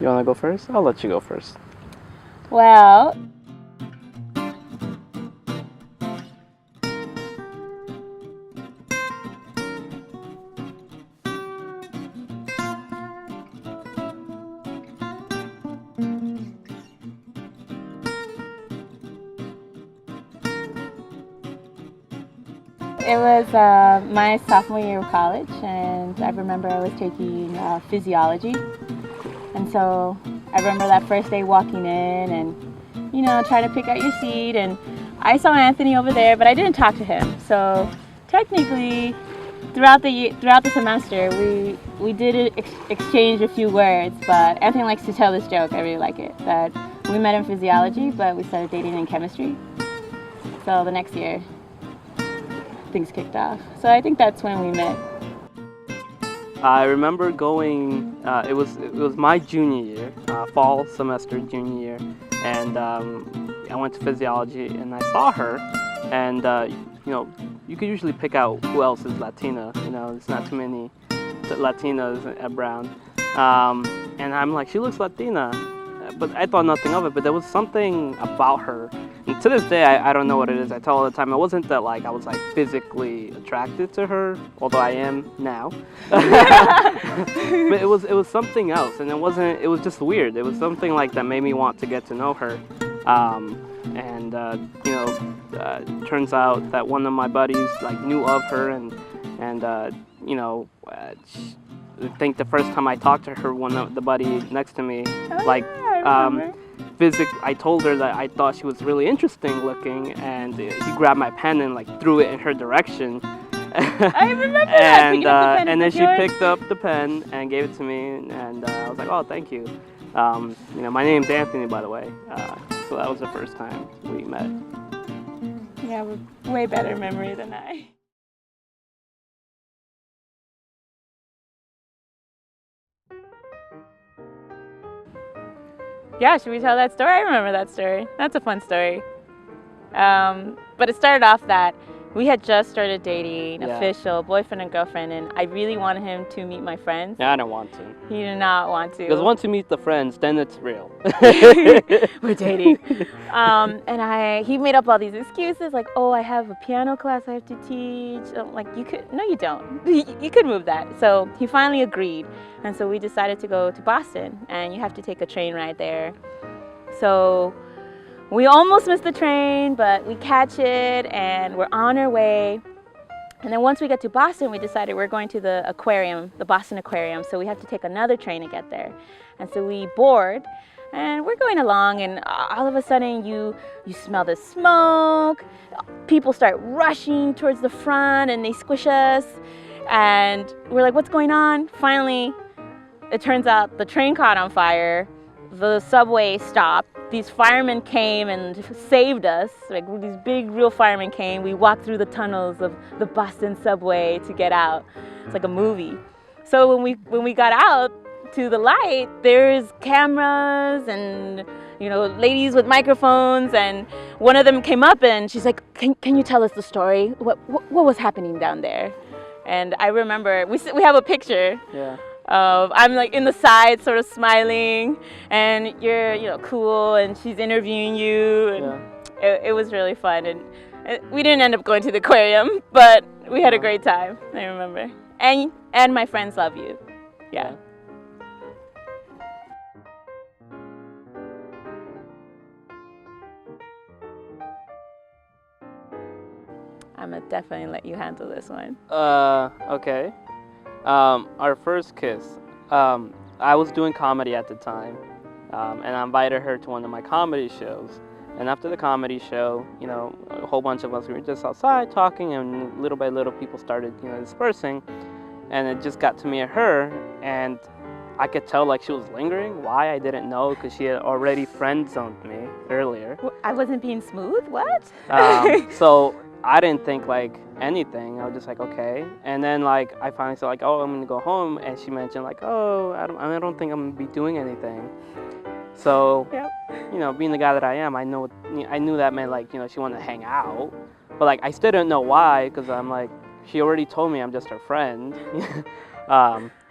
You want to go first? I'll let you go first. Well, it was my sophomore year of college, and I remember I was taking physiology. And so I remember that first day walking in and, trying to pick out your seat. And I saw Anthony over there, but I didn't talk to him. So technically, throughout the semester, we did exchange a few words. But Anthony likes to tell this joke. I really like it. That we met in physiology, but we started dating in chemistry. So the next year, things kicked off. So I think that's when we met. I remember going. It was my junior year, fall semester, junior year, and I went to physiology, and I saw her, and you could usually pick out who else is Latina. There's not too many Latinas at Brown, and I'm like, she looks Latina, but I thought nothing of it. But there was something about her. And to this day, I don't know what it is. I tell all the time, it wasn't that like I was like physically attracted to her, although I am now. But it was something else, and it was just weird. It was something like that made me want to get to know her. Turns out that one of my buddies like knew of her, and I think the first time I talked to her, one of the buddy next to me, I told her that I thought she was really interesting looking, and he grabbed my pen and like threw it in her direction. I remember that. And then she picked up the pen and gave it to me, and I was like, oh, thank you. My name's Anthony, by the way. So that was the first time we met. Yeah, way better memory than I. Yeah, should we tell that story? I remember that story. That's a fun story. But it started off that we had just started dating, official boyfriend and girlfriend, and I really wanted him to meet my friends. Yeah, I don't want to. He did not want to. Because once you meet the friends, then it's real. We're dating. He made up all these excuses, like, oh, I have a piano class I have to teach. I'm like, no, you don't. You could move that. So he finally agreed. And so we decided to go to Boston, and you have to take a train ride there. So we almost missed the train, but we catch it, and we're on our way. And then once we get to Boston, we decided we're going to the aquarium, the Boston Aquarium, so we have to take another train to get there. And so we board, and we're going along, and all of a sudden you smell the smoke. People start rushing towards the front, and they squish us. And we're like, what's going on? Finally, it turns out the train caught on fire. The subway stopped. These firemen came and saved us. Like, these big real firemen came. We walked through the tunnels of the Boston subway to get out. It's like a movie. So when we got out to the light, there's cameras and ladies with microphones, and one of them came up and she's like, can you tell us the story? What was happening down there? And I remember we have a picture. Yeah. I'm like in the side, sort of smiling, and you're cool, and she's interviewing you, and it was really fun. And we didn't end up going to the aquarium, but we had a great time. I remember, and my friends love you. Yeah. I'm gonna definitely let you handle this one. Okay. Our first kiss. I was doing comedy at the time, and I invited her to one of my comedy shows. And after the comedy show, a whole bunch of us, we were just outside talking, and little by little people started, dispersing. And it just got to me and her, and I could tell like she was lingering. Why, I didn't know, because she had already friend-zoned me earlier. I wasn't being smooth? What? So I didn't think like anything. I was just like, okay. And then like I finally said like, oh, I'm gonna go home, and she mentioned like, oh, I don't think I'm gonna be doing anything. So, being the guy that I am, I knew that meant like, she wanted to hang out, but like I still didn't know why, because I'm like, she already told me I'm just her friend.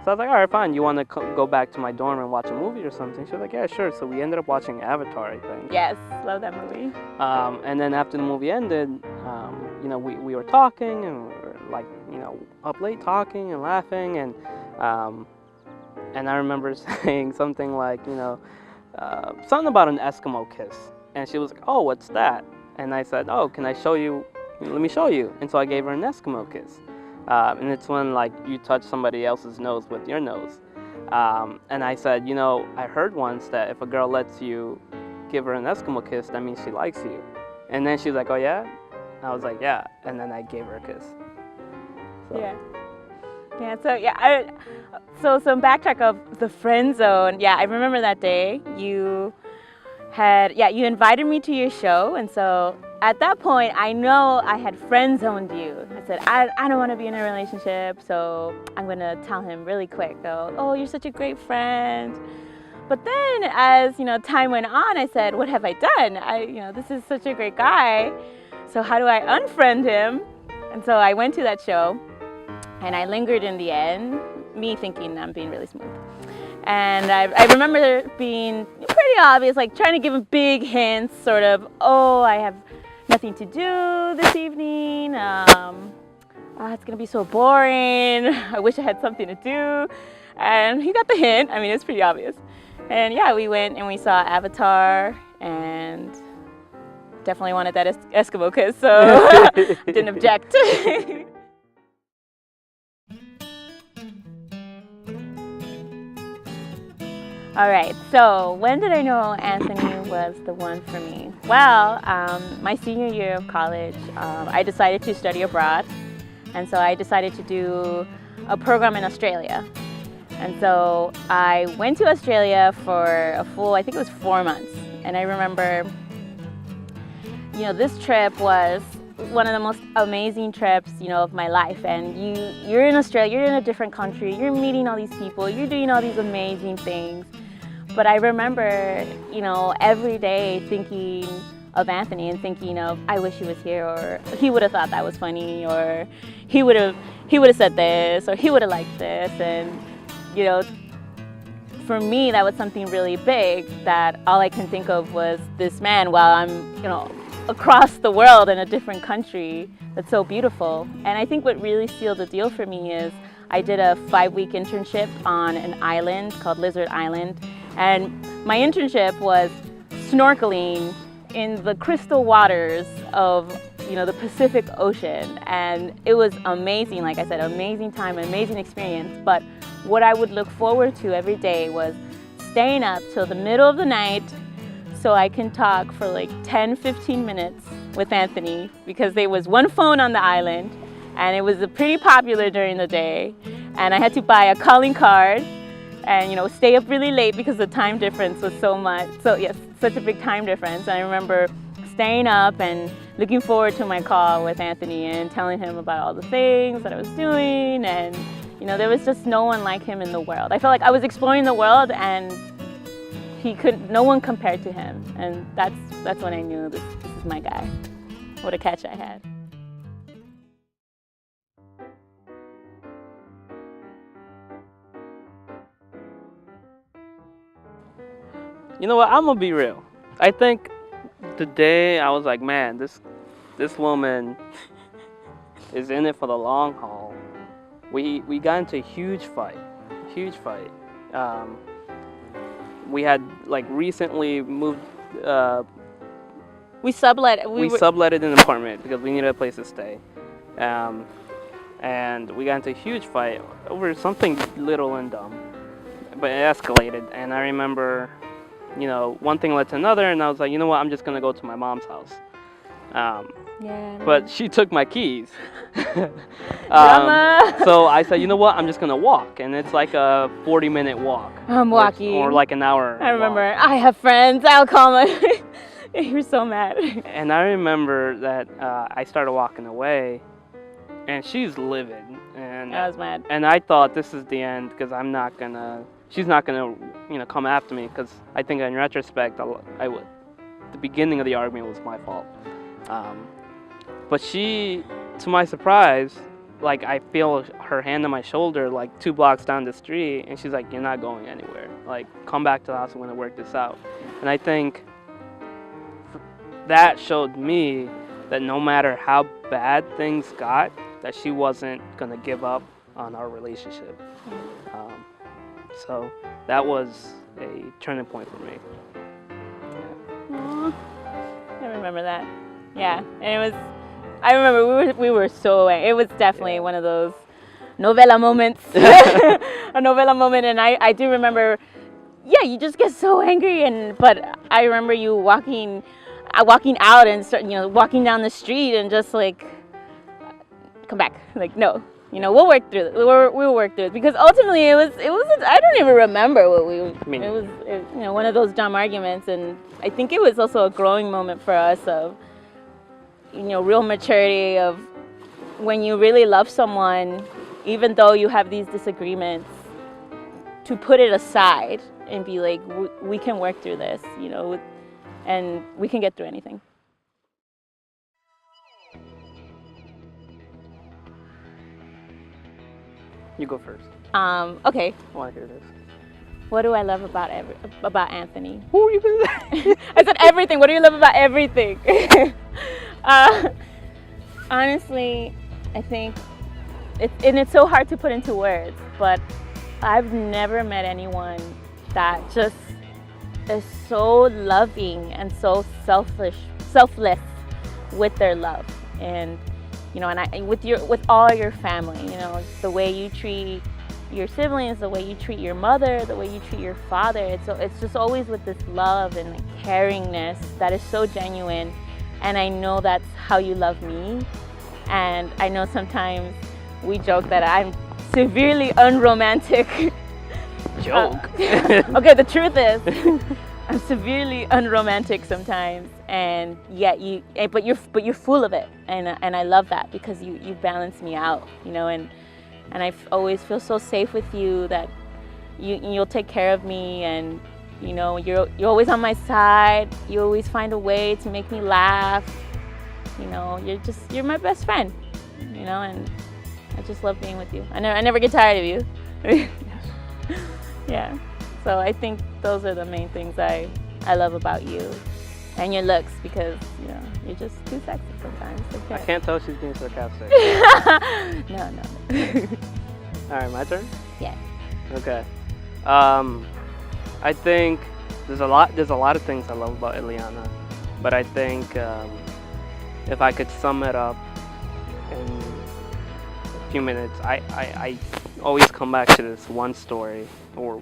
So So I was like, all right, fine. You want to go back to my dorm and watch a movie or something? She was like, yeah, sure. So we ended up watching Avatar, I think. Yes, love that movie. And then after the movie ended, you know, we were talking and we were like, you know, up late talking and laughing, and I remember saying something like, you know, something about an Eskimo kiss, and she was like, oh, what's that? And I said, oh, can I show you? Let me show you. And so I gave her an Eskimo kiss. And it's when like you touch somebody else's nose with your nose. And I said, you know, I heard once that if a girl lets you give her an Eskimo kiss, that means she likes you. And then she was like, oh yeah? I was like, yeah. And then I gave her a kiss. So. Yeah. Yeah, so yeah, so some backtrack of the friend zone. Yeah, I remember that day you invited me to your show, and so at that point, I know I had friend zoned you. I said, I don't want to be in a relationship, so I'm going to tell him really quick, though, oh, you're such a great friend. But then as, you know, time went on, I said, what have I done? This is such a great guy, so how do I unfriend him? And so I went to that show, and I lingered in the end, me thinking I'm being really smooth. And I remember being pretty obvious, like trying to give him big hints, sort of, oh, I have nothing to do this evening. It's gonna be so boring. I wish I had something to do. And he got the hint. I mean, it's pretty obvious. And yeah, we went and we saw Avatar, and definitely wanted that Eskimo kiss, so didn't object. All right, so when did I know Anthony was the one for me? Well, my senior year of college, I decided to study abroad. And so I decided to do a program in Australia. And so I went to Australia for a full, I think it was 4 months. And I remember, you know, this trip was one of the most amazing trips, you know, of my life. And you're in Australia, you're in a different country, you're meeting all these people, you're doing all these amazing things. But I remember, you know, every day thinking of Anthony and thinking of, I wish he was here, or he would have thought that was funny, or he would have said this, or he would have liked this. And, you know, for me, that was something really big, that all I can think of was this man while I'm, you know, across the world in a different country that's so beautiful. And I think what really sealed the deal for me is I did a 5-week internship on an island called Lizard Island. And my internship was snorkeling in the crystal waters of, you know, the Pacific Ocean. And it was amazing, like I said, amazing time, amazing experience. But what I would look forward to every day was staying up till the middle of the night so I can talk for like 10, 15 minutes with Anthony, because there was one phone on the island and it was pretty popular during the day. And I had to buy a calling card and, you know, stay up really late because the time difference was so much. So yes, such a big time difference. And I remember staying up and looking forward to my call with Anthony and telling him about all the things that I was doing. And, you know, there was just no one like him in the world. I felt like I was exploring the world and no one compared to him. And that's when I knew this is my guy. What a catch I had. You know what? I'm gonna be real. I think the day I was like, man, this woman is in it for the long haul. We got into a huge fight. We had like recently moved. We sublet subletted an apartment because we needed a place to stay. And we got into a huge fight over something little and dumb, but it escalated. And I remember, you know, one thing led to another, and I was like, you know what, I'm just gonna go to my mom's house. But she took my keys. So I said, you know what, I'm just gonna walk, and it's like a 40-minute walk. I'm walking. Or like an hour. I remember, I have friends, I'll call my... You're so mad. And I remember that I started walking away, and she's livid. And I was mad. And I thought this is the end, because she's not gonna, you know, come after me, because I think in retrospect, the beginning of the argument was my fault. But she, to my surprise, like I feel her hand on my shoulder like 2 blocks down the street, and she's like, "You're not going anywhere. Like, come back to the house. I'm gonna work this out." And I think that showed me that no matter how bad things got, that she wasn't gonna give up on our relationship. So that was a turning point for me. Aww. I remember that. Yeah, and it was. I remember we were so. It was definitely one of those novella moments. A novella moment, and I do remember. Yeah, you just get so angry, but I remember you walking out and walking down the street and just like, come back, like no. We'll work through it. We'll work through it, because ultimately it was. I don't even remember what we. It was one of those dumb arguments, and I think it was also a growing moment for us of, real maturity of when you really love someone, even though you have these disagreements, to put it aside and be like, we can work through this, and we can get through anything. You go first. Okay. I want to hear this. What do I love about Anthony? Who you been? I said everything. What do you love about everything? Honestly, I think it's so hard to put into words, but I've never met anyone that just is so loving and so selfless with their love. And and with all your family, the way you treat your siblings, the way you treat your mother, the way you treat your father, it's just always with this love and caringness that is so genuine. And I know that's how you love me. And I know sometimes we joke that I'm severely unromantic. Joke. Okay, the truth is, I'm severely unromantic sometimes, and yet but you're full of it, and I love that, because you balance me out, and I always feel so safe with you that you'll take care of me, and you're always on my side. You always find a way to make me laugh. You're my best friend, and I just love being with you. I never get tired of you. Yeah. So I think those are the main things I love about you, and your looks, because you're just too sexy sometimes. I can't tell she's being sarcastic. No. All right, my turn. Yeah. Okay. I think there's a lot of things I love about Iliana, but I think if I could sum it up in a few minutes, I always come back to this one story, or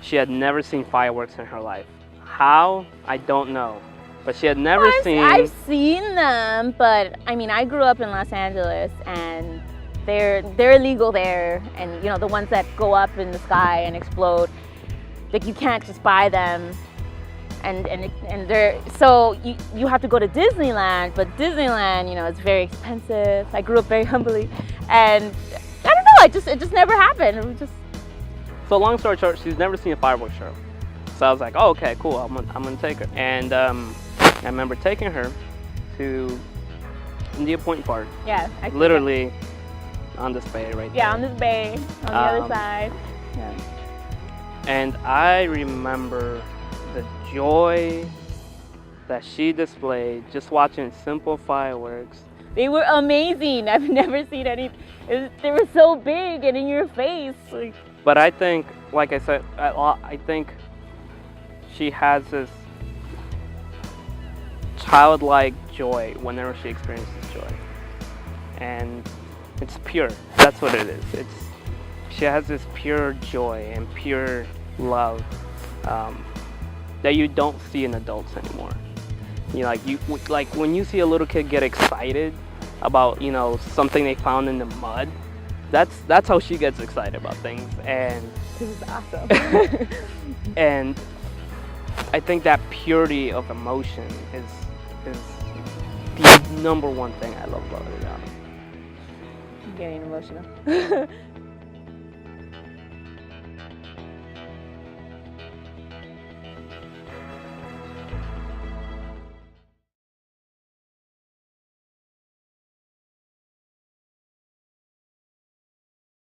she had never seen fireworks in her life. How? I don't know. But she had never seen... I've seen them, but I grew up in Los Angeles, and they're illegal there, and the ones that go up in the sky and explode, like, you can't just buy them, and they're, so you have to go to Disneyland, but Disneyland, it's very expensive. I grew up very humbly, and I don't know, it just never happened. It was just... So long story short, she's never seen a fireworks show. So I was like, oh, okay, cool, I'm gonna take her. And I remember taking her to India Point Park. Yeah. Literally on this bay right there. Yeah, on this bay, on the other side. Yeah. And I remember the joy that she displayed just watching simple fireworks. They were amazing. I've never seen any. They were so big and in your face. But I think, like I said, I think she has this childlike joy whenever she experiences joy, and it's pure. That's what it is. She has this pure joy and pure love that you don't see in adults anymore. Like when you see a little kid get excited about something they found in the mud, that's how she gets excited about things. And this is awesome. And I think that purity of emotion is the number one thing I love about it. I'm getting emotional.